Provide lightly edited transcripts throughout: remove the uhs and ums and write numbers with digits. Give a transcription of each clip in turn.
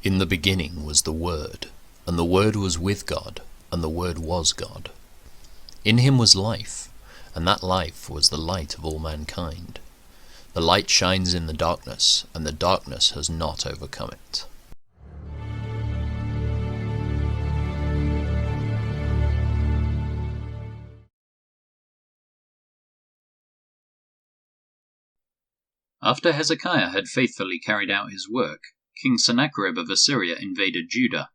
In the beginning was the Word, and the Word was with God, and the Word was God. In him was life, and that life was the light of all mankind. The light shines in the darkness, and the darkness has not overcome it. After Hezekiah had faithfully carried out his work, King Sennacherib of Assyria invaded Judah.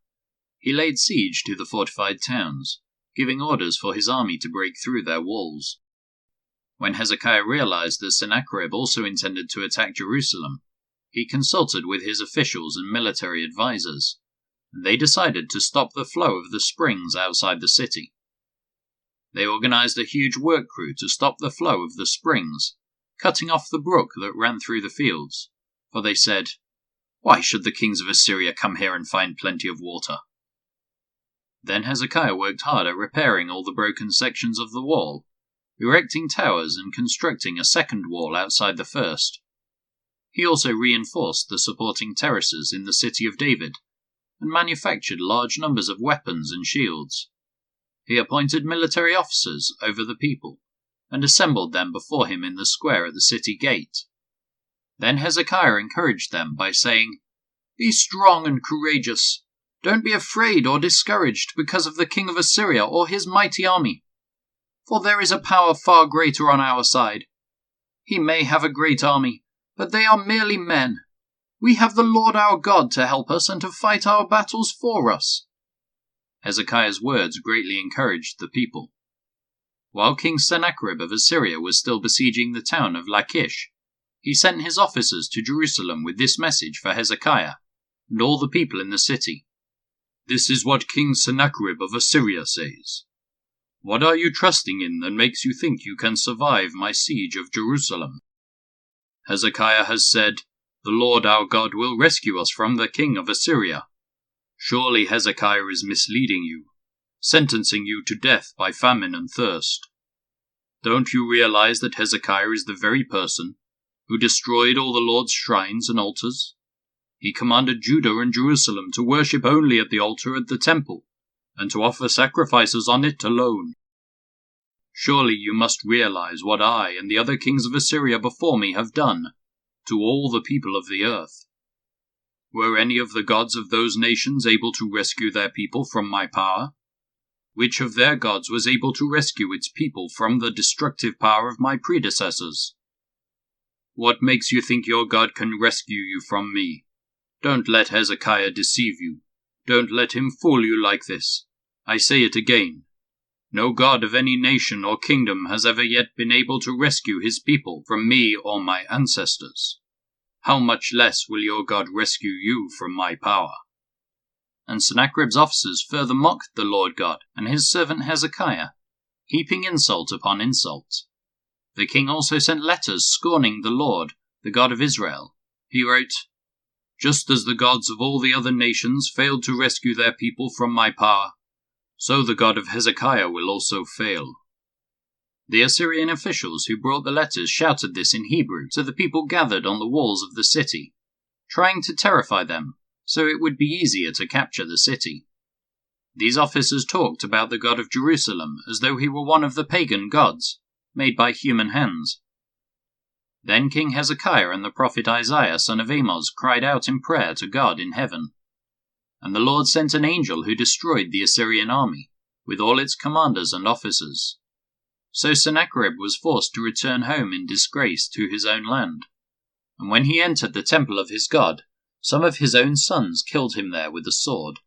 He laid siege to the fortified towns, giving orders for his army to break through their walls. When Hezekiah realized that Sennacherib also intended to attack Jerusalem, he consulted with his officials and military advisors, and they decided to stop the flow of the springs outside the city. They organized a huge work crew to stop the flow of the springs, cutting off the brook that ran through the fields, for they said, "Why should the kings of Assyria come here and find plenty of water?" Then Hezekiah worked hard at repairing all the broken sections of the wall, erecting towers and constructing a second wall outside the first. He also reinforced the supporting terraces in the city of David, and manufactured large numbers of weapons and shields. He appointed military officers over the people, and assembled them before him in the square at the city gate. Then Hezekiah encouraged them by saying, "Be strong and courageous. Don't be afraid or discouraged because of the king of Assyria or his mighty army. For there is a power far greater on our side. He may have a great army, but they are merely men. We have the Lord our God to help us and to fight our battles for us." Hezekiah's words greatly encouraged the people. While King Sennacherib of Assyria was still besieging the town of Lachish, he sent his officers to Jerusalem with this message for Hezekiah and all the people in the city. "This is what King Sennacherib of Assyria says. What are you trusting in that makes you think you can survive my siege of Jerusalem? Hezekiah has said, 'The Lord our God will rescue us from the king of Assyria.' Surely Hezekiah is misleading you, sentencing you to death by famine and thirst. Don't you realize that Hezekiah is the very person who destroyed all the Lord's shrines and altars? He commanded Judah and Jerusalem to worship only at the altar at the temple, and to offer sacrifices on it alone. Surely you must realize what I and the other kings of Assyria before me have done to all the people of the earth. Were any of the gods of those nations able to rescue their people from my power? Which of their gods was able to rescue its people from the destructive power of my predecessors? What makes you think your God can rescue you from me? Don't let Hezekiah deceive you. Don't let him fool you like this. I say it again. No god of any nation or kingdom has ever yet been able to rescue his people from me or my ancestors. How much less will your God rescue you from my power?" And Sennacherib's officers further mocked the Lord God and his servant Hezekiah, heaping insult upon insult. The king also sent letters scorning the Lord, the God of Israel. He wrote, "Just as the gods of all the other nations failed to rescue their people from my power, so the God of Hezekiah will also fail." The Assyrian officials who brought the letters shouted this in Hebrew, so the people gathered on the walls of the city, trying to terrify them, so it would be easier to capture the city. These officers talked about the God of Jerusalem as though he were one of the pagan gods, made by human hands. Then King Hezekiah and the prophet Isaiah son of Amoz cried out in prayer to God in heaven. And the Lord sent an angel who destroyed the Assyrian army, with all its commanders and officers. So Sennacherib was forced to return home in disgrace to his own land. And when he entered the temple of his God, some of his own sons killed him there with a sword.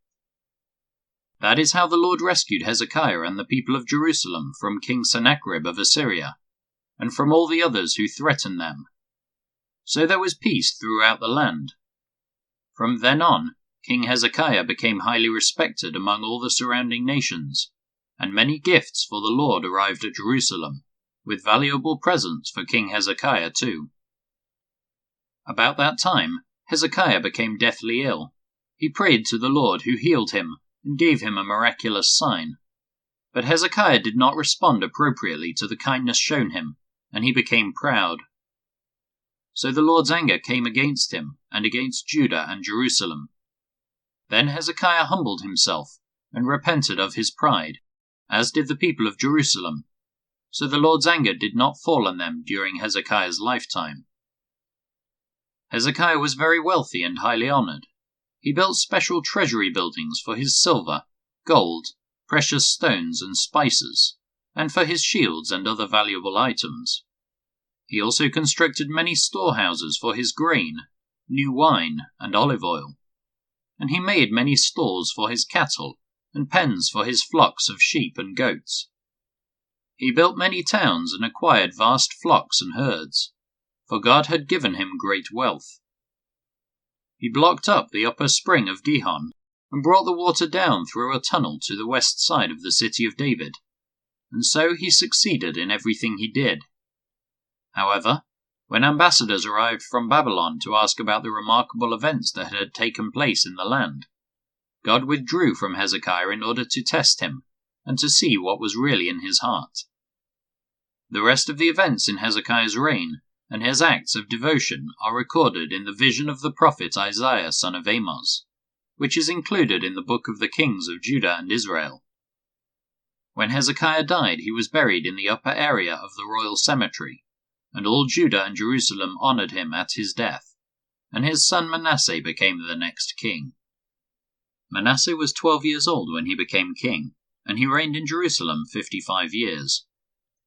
That is how the Lord rescued Hezekiah and the people of Jerusalem from King Sennacherib of Assyria, and from all the others who threatened them. So there was peace throughout the land. From then on, King Hezekiah became highly respected among all the surrounding nations, and many gifts for the Lord arrived at Jerusalem, with valuable presents for King Hezekiah too. About that time, Hezekiah became deathly ill. He prayed to the Lord, who healed him and gave him a miraculous sign. But Hezekiah did not respond appropriately to the kindness shown him, and he became proud. So the Lord's anger came against him and against Judah and Jerusalem. Then Hezekiah humbled himself and repented of his pride, as did the people of Jerusalem. So the Lord's anger did not fall on them during Hezekiah's lifetime. Hezekiah was very wealthy and highly honored. He built special treasury buildings for his silver, gold, precious stones and spices, and for his shields and other valuable items. He also constructed many storehouses for his grain, new wine, and olive oil. And he made many stalls for his cattle, and pens for his flocks of sheep and goats. He built many towns and acquired vast flocks and herds, for God had given him great wealth. He blocked up the upper spring of Gihon, and brought the water down through a tunnel to the west side of the city of David, and so he succeeded in everything he did. However, when ambassadors arrived from Babylon to ask about the remarkable events that had taken place in the land, God withdrew from Hezekiah in order to test him, and to see what was really in his heart. The rest of the events in Hezekiah's reign and his acts of devotion are recorded in the vision of the prophet Isaiah son of Amoz, which is included in the book of the kings of Judah and Israel. When Hezekiah died, he was buried in the upper area of the royal cemetery, and all Judah and Jerusalem honored him at his death, and his son Manasseh became the next king. Manasseh was 12 years old when he became king, and he reigned in Jerusalem 55 years.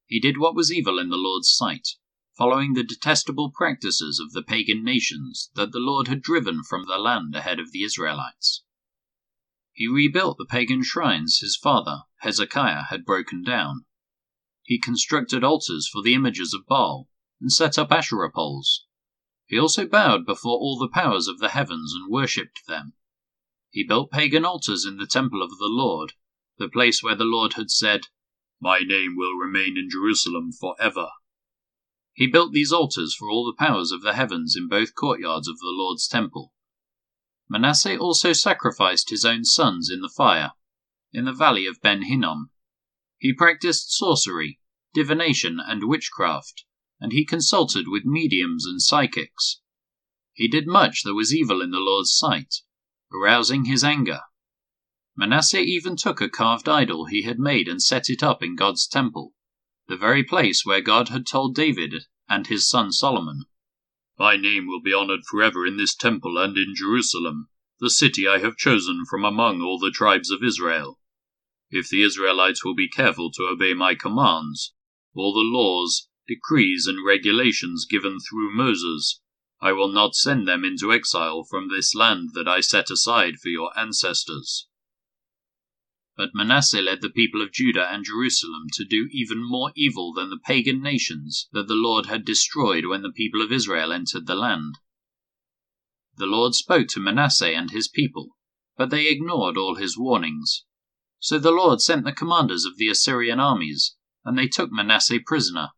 He did what was evil in the Lord's sight, following the detestable practices of the pagan nations that the Lord had driven from the land ahead of the Israelites. He rebuilt the pagan shrines his father, Hezekiah, had broken down. He constructed altars for the images of Baal, and set up Asherah poles. He also bowed before all the powers of the heavens and worshipped them. He built pagan altars in the temple of the Lord, the place where the Lord had said, "My name will remain in Jerusalem forever." He built these altars for all the powers of the heavens in both courtyards of the Lord's temple. Manasseh also sacrificed his own sons in the fire, in the valley of Ben Hinnom. He practiced sorcery, divination, and witchcraft, and he consulted with mediums and psychics. He did much that was evil in the Lord's sight, arousing his anger. Manasseh even took a carved idol he had made and set it up in God's temple, the very place where God had told David and his son Solomon, "My name will be honored forever in this temple and in Jerusalem, the city I have chosen from among all the tribes of Israel. If the Israelites will be careful to obey my commands, all the laws, decrees, and regulations given through Moses, I will not send them into exile from this land that I set aside for your ancestors." But Manasseh led the people of Judah and Jerusalem to do even more evil than the pagan nations that the Lord had destroyed when the people of Israel entered the land. The Lord spoke to Manasseh and his people, but they ignored all his warnings. So the Lord sent the commanders of the Assyrian armies, and they took Manasseh prisoner.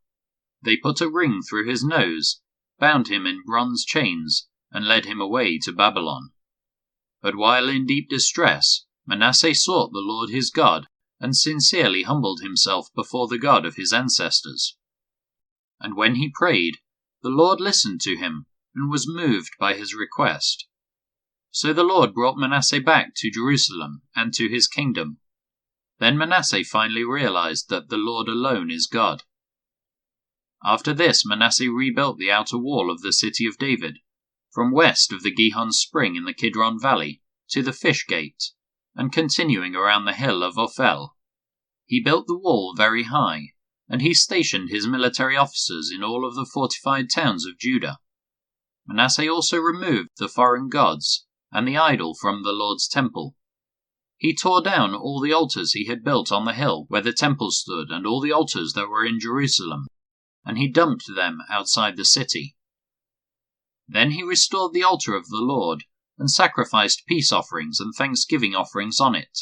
They put a ring through his nose, bound him in bronze chains, and led him away to Babylon. But while in deep distress, Manasseh sought the Lord his God, and sincerely humbled himself before the God of his ancestors. And when he prayed, the Lord listened to him, and was moved by his request. So the Lord brought Manasseh back to Jerusalem and to his kingdom. Then Manasseh finally realized that the Lord alone is God. After this, Manasseh rebuilt the outer wall of the city of David, from west of the Gihon spring in the Kidron Valley to the Fish Gate, and continuing around the hill of Ophel. He built the wall very high, and he stationed his military officers in all of the fortified towns of Judah. Manasseh also removed the foreign gods and the idol from the Lord's temple. He tore down all the altars he had built on the hill where the temple stood and all the altars that were in Jerusalem, and he dumped them outside the city. Then he restored the altar of the Lord, and sacrificed peace offerings and thanksgiving offerings on it.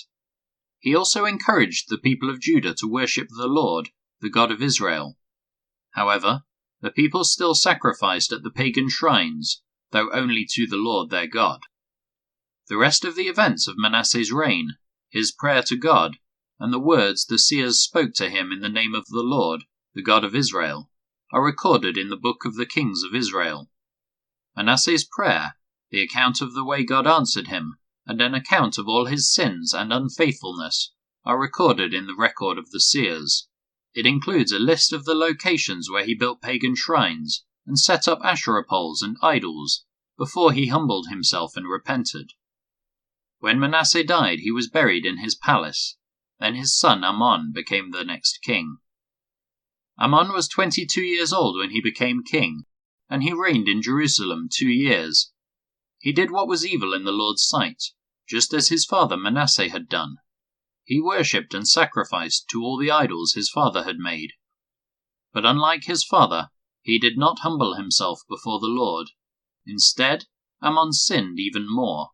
He also encouraged the people of Judah to worship the Lord, the God of Israel. However, the people still sacrificed at the pagan shrines, though only to the Lord their God. The rest of the events of Manasseh's reign, his prayer to God, and the words the seers spoke to him in the name of the Lord, the God of Israel, are recorded in the book of the kings of Israel. Manasseh's prayer, the account of the way God answered him, and an account of all his sins and unfaithfulness are recorded in the record of the seers. It includes a list of the locations where he built pagan shrines and set up Asherah poles and idols before he humbled himself and repented. When Manasseh died, he was buried in his palace. Then his son Amon became the next king. Amon was 22 years old when he became king, and he reigned in Jerusalem 2 years. He did what was evil in the Lord's sight, just as his father Manasseh had done. He worshipped and sacrificed to all the idols his father had made. But unlike his father, he did not humble himself before the Lord. Instead, Amon sinned even more.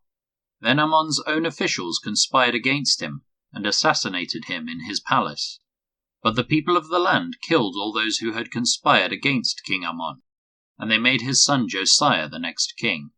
Then Amon's own officials conspired against him and assassinated him in his palace. But the people of the land killed all those who had conspired against King Amon, and they made his son Josiah the next king.